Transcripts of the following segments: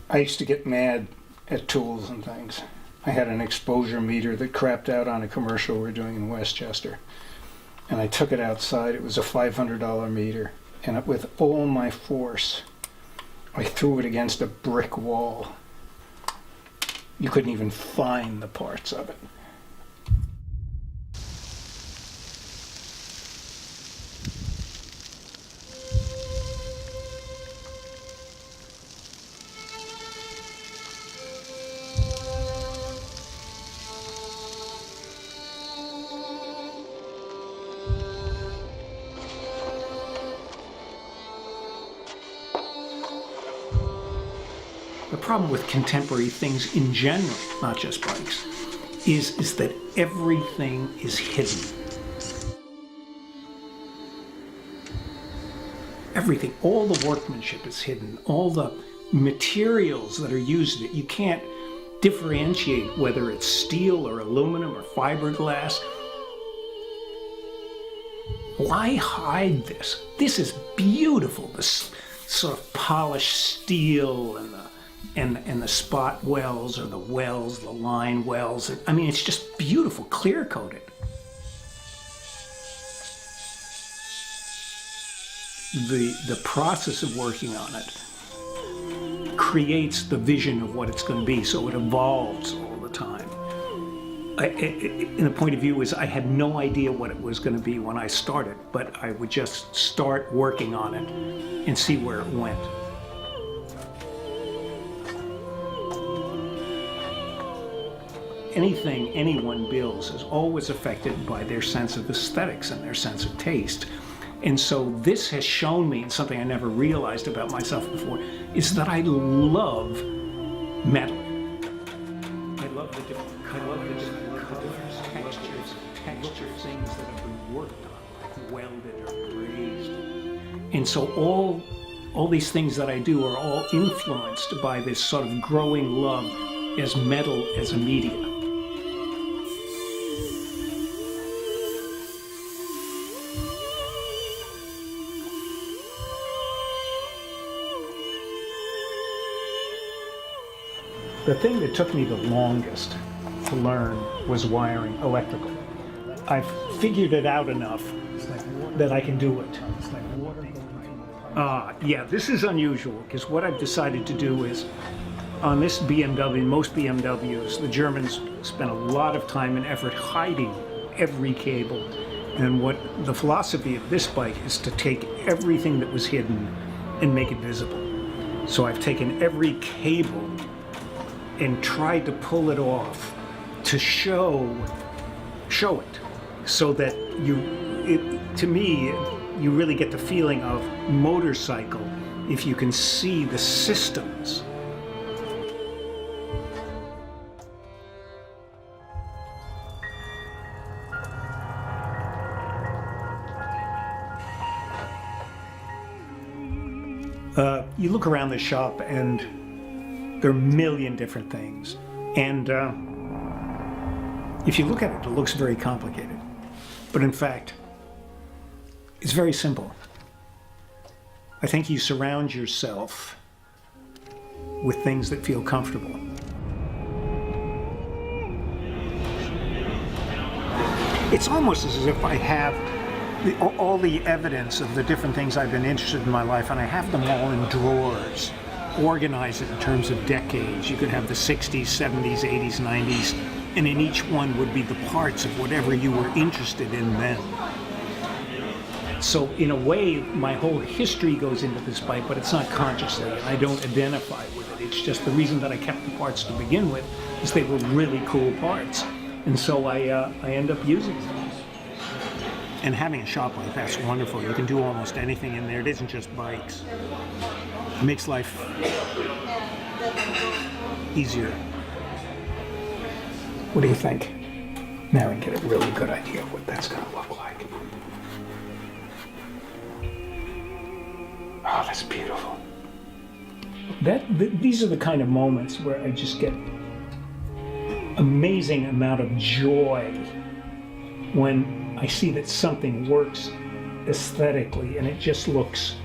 I used to get mad at tools and things. I had an exposure meter that crapped out on a commercial we're doing in Westchester. And I took it outside. It was a $500 meter. And with all my force, I threw it against a brick wall. You couldn't even find the parts of it. The problem with contemporary things in general, not just bikes, is that everything is hidden. Everything, all the workmanship is hidden, all the materials that are used in it. You can't differentiate whether it's steel or aluminum or fiberglass. Why hide this? This is beautiful, this sort of polished steel and the spot wells or the wells, the line wells. I mean, it's just beautiful, clear-coated. The process of working on it creates the vision of what it's going to be, so it evolves all the time. In the point of view is I had no idea what it was going to be when I started, but I would just start working on it and see where it went. Anything anyone builds is always affected by their sense of aesthetics and their sense of taste. And so this has shown me, and something I never realized about myself before, is that I love metal. I love the different colors, textures, things that have been worked on, like welded or brazed. And so all these things that I do are all influenced by this sort of growing love as metal as a medium. The thing that took me the longest to learn was wiring electrical. I've figured it out enough that I can do it. Yeah, this is unusual because what I've decided to do is on this BMW, most BMWs, the Germans spent a lot of time and effort hiding every cable. And what the philosophy of this bike is to take everything that was hidden and make it visible. So I've taken every cable and tried to pull it off to show it, so that to me, you really get the feeling of motorcycle if you can see the systems. You look around the shop and there are a million different things. And if you look at it, it looks very complicated. But in fact, it's very simple. I think you surround yourself with things that feel comfortable. It's almost as if I have all the evidence of the different things I've been interested in my life, and I have them all in drawers. Organize it in terms of decades. You could have the 60s, 70s, 80s, 90s, and in each one would be the parts of whatever you were interested in then. So in a way, my whole history goes into this bike, but it's not consciously. I don't identify with it. It's just the reason that I kept the parts to begin with is they were really cool parts. And so I end up using them. And having a shop like that's wonderful. You can do almost anything in there. It isn't just bikes. It makes life easier. What do you think? Now we can get a really good idea of what that's going to look like. Oh, that's beautiful. These are the kind of moments where I just get amazing amount of joy when I see that something works aesthetically and it just looks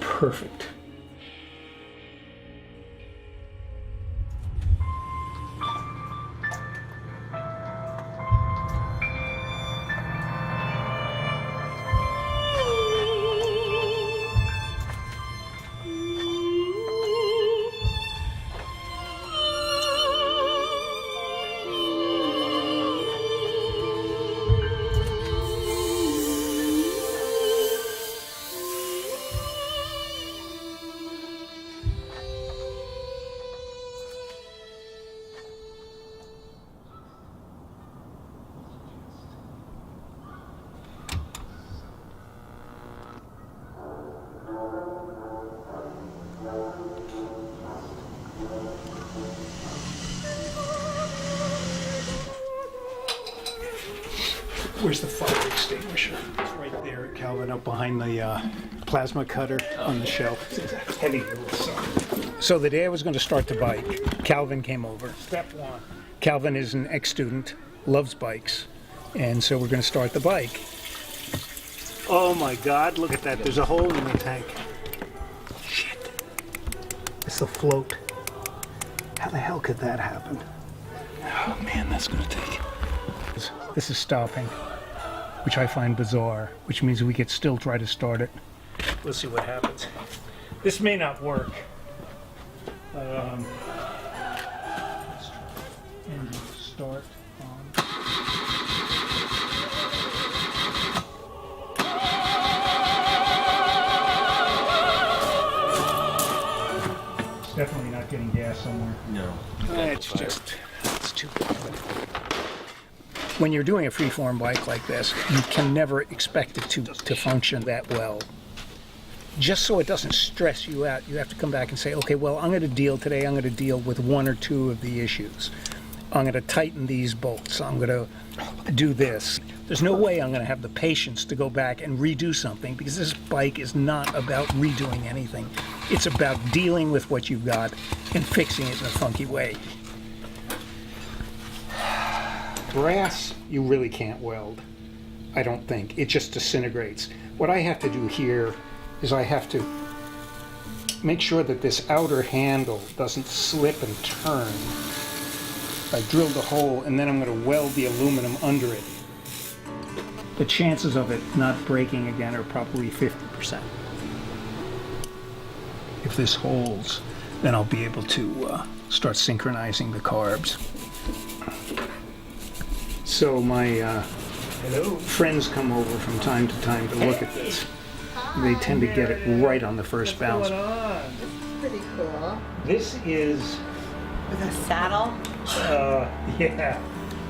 perfect. Where's the fire extinguisher? It's right there, Calvin, up behind the plasma cutter on the shelf. It's heavy little son. So the day I was going to start the bike, Calvin came over. Step one. Calvin is an ex-student, loves bikes, and so we're going to start the bike. Oh my God, look at that. There's a hole in the tank. Shit. It's a float. How the hell could that happen? Oh man, that's going to take... This is stopping, which I find bizarre, which means we could still try to start it. We'll see what happens. This may not work. Let's try engine start on. It's definitely not getting gas somewhere. No. It's too bad. When you're doing a freeform bike like this, you can never expect it to function that well. Just so it doesn't stress you out, you have to come back and say, okay, well, I'm going to deal with one or two of the issues. I'm going to tighten these bolts. I'm going to do this. There's no way I'm going to have the patience to go back and redo something, because this bike is not about redoing anything. It's about dealing with what you've got and fixing it in a funky way. Brass, you really can't weld, I don't think. It just disintegrates. What I have to do here is I have to make sure that this outer handle doesn't slip and turn. I drilled a hole, and then I'm going to weld the aluminum under it. The chances of it not breaking again are probably 50%. If this holds, then I'll be able to start synchronizing the carbs. So my friends come over from time to time to look at this. They tend to get it right on the first bounce. This is pretty cool. This is... With a saddle? Yeah.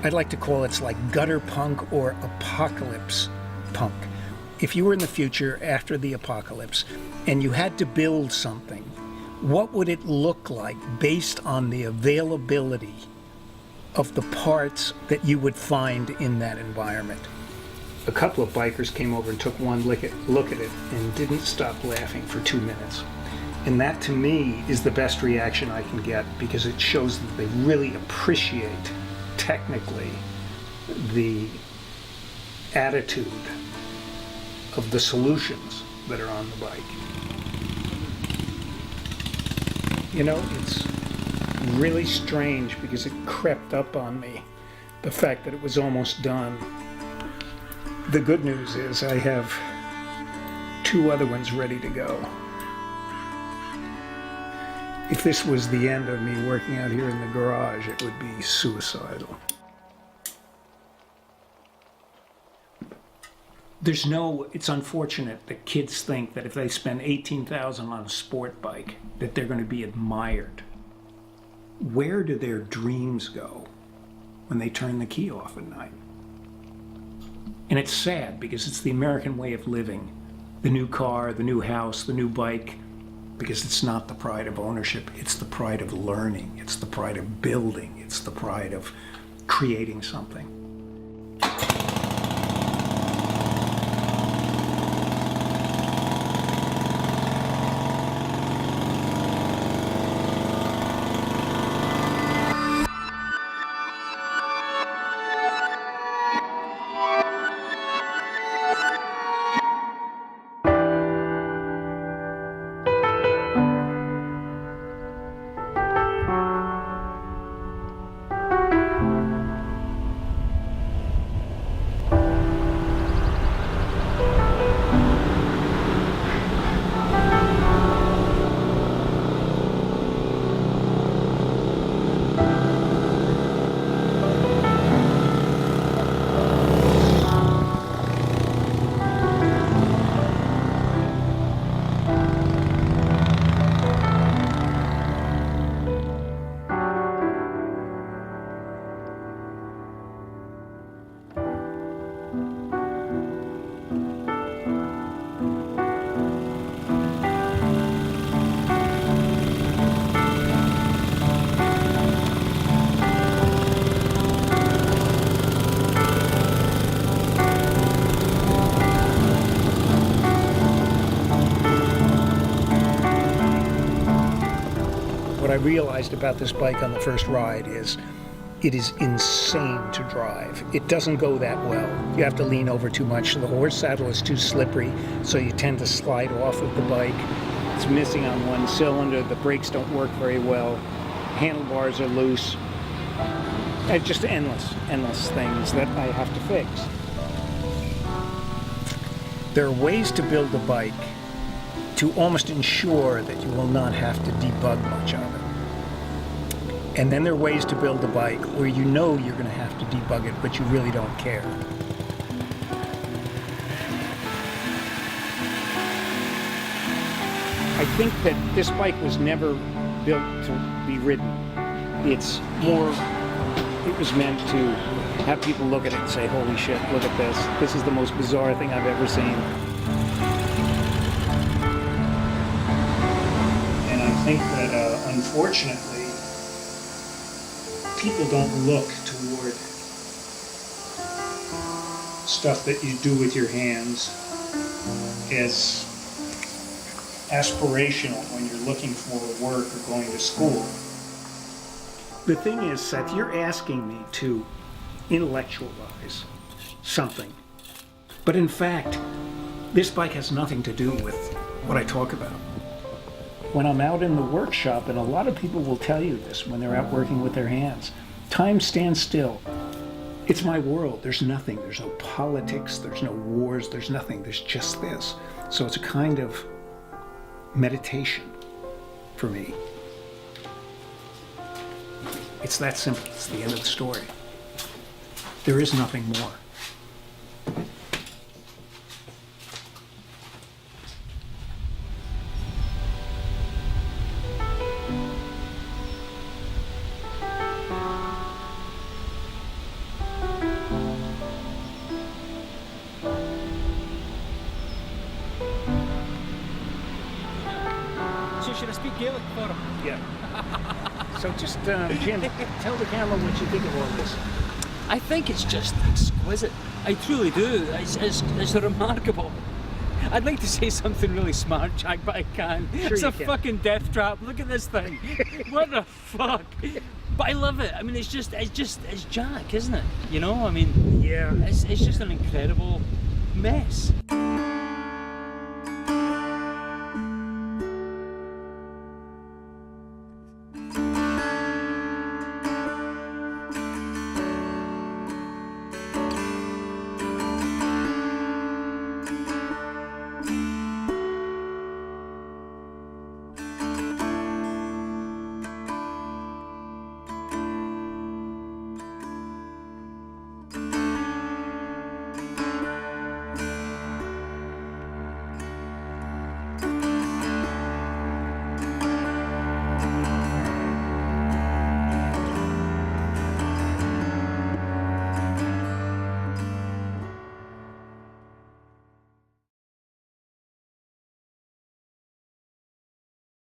I'd like to call it like gutter punk or apocalypse punk. If you were in the future after the apocalypse and you had to build something, what would it look like based on the availability of the parts that you would find in that environment? A couple of bikers came over and took one look at it and didn't stop laughing for 2 minutes. And that, to me, is the best reaction I can get, because it shows that they really appreciate, technically, the attitude of the solutions that are on the bike. You know, it's really strange because it crept up on me, the fact that it was almost done. The good news is I have 2 other ones ready to go. If this was the end of me working out here in the garage, it would be suicidal. It's unfortunate that kids think that if they spend $18,000 on a sport bike, that they're going to be admired. Where do their dreams go when they turn the key off at night? And it's sad, because it's the American way of living. The new car, the new house, the new bike, because it's not the pride of ownership, it's the pride of learning, it's the pride of building, it's the pride of creating something. I realized about this bike on the first ride is it is insane to drive. It doesn't go that well. You have to lean over too much. The horse saddle is too slippery, so you tend to slide off of the bike. It's missing on one cylinder. The brakes don't work very well. Handlebars are loose. Just endless things that I have to fix. There are ways to build a bike to almost ensure that you will not have to debug much of it. And then there are ways to build a bike where you know you're going to have to debug it, but you really don't care. I think that this bike was never built to be ridden. It's more, it was meant to have people look at it and say, holy shit, look at this. This is the most bizarre thing I've ever seen. And I think that, unfortunately, people don't look toward stuff that you do with your hands as aspirational when you're looking for work or going to school. The thing is, Seth, you're asking me to intellectualize something. But in fact, this bike has nothing to do with what I talk about. When I'm out in the workshop, and a lot of people will tell you this when they're out working with their hands, time stands still. It's my world. There's nothing. There's no politics. There's no wars. There's nothing. There's just this. So it's a kind of meditation for me. It's that simple. It's the end of the story. There is nothing more. So should I speak Gaelic for him? Yeah. So just, Jim, tell the camera what you think of all this. I think it's just exquisite. I truly do. It's remarkable. I'd like to say something really smart, Jack, but I can't. Sure It's you a can. fucking death trap. Look at this thing. What the fuck? But I love it. I mean, it's Jack, isn't it? You know, I mean, Yeah. it's just an incredible mess.